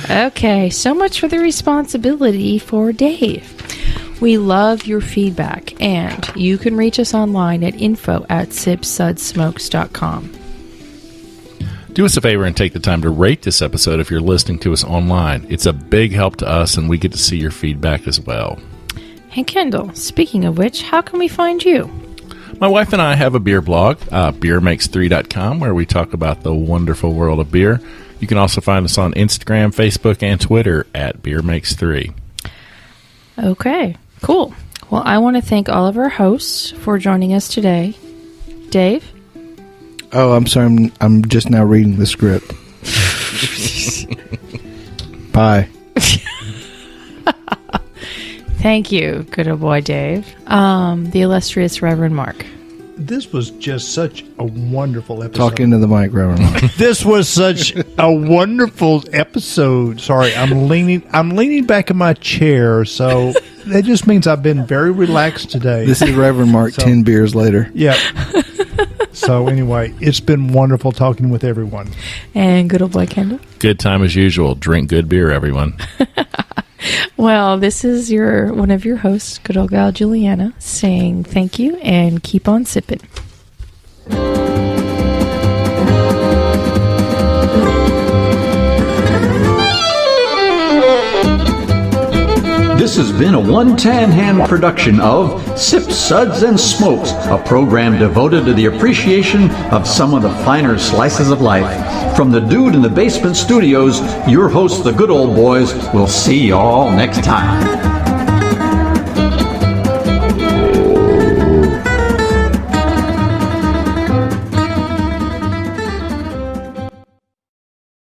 S2: Okay, so much for the responsibility for Dave. We love your feedback, and you can reach us online at info@sipsudsmokes.com.
S4: Do us a favor and take the time to rate this episode if you're listening to us online. It's a big help to us, and we get to see your feedback as well.
S2: Hey, Kendall, speaking of which, how can we find you?
S4: My wife and I have a beer blog, beermakes3.com, where we talk about the wonderful world of beer. You can also find us on Instagram, Facebook, and Twitter at beermakes3.
S2: Okay, cool. Well, I want to thank all of our hosts for joining us today. Dave?
S3: Oh, I'm sorry. I'm just now reading the script. Bye.
S2: Thank you, good old boy Dave. The illustrious Reverend Mark.
S5: This was just such a wonderful episode.
S3: Talk into the mic, Reverend.
S5: This was such a wonderful episode. Sorry, I'm leaning back in my chair, so that just means I've been very relaxed today.
S3: This is Reverend Mark 10 beers later.
S5: Yeah. So anyway, it's been wonderful talking with everyone.
S2: And good old boy Kendall.
S4: Good time as usual. Drink good beer, everyone.
S2: Well, this is one of your hosts, good old gal Julieanna, saying thank you and keep on sipping.
S1: This has been a one-tan-hand production of Sip, Suds, and Smokes, a program devoted to the appreciation of some of the finer slices of life. From the Dude in the Basement Studios, your hosts, the Good Old Boys, will see you all next time.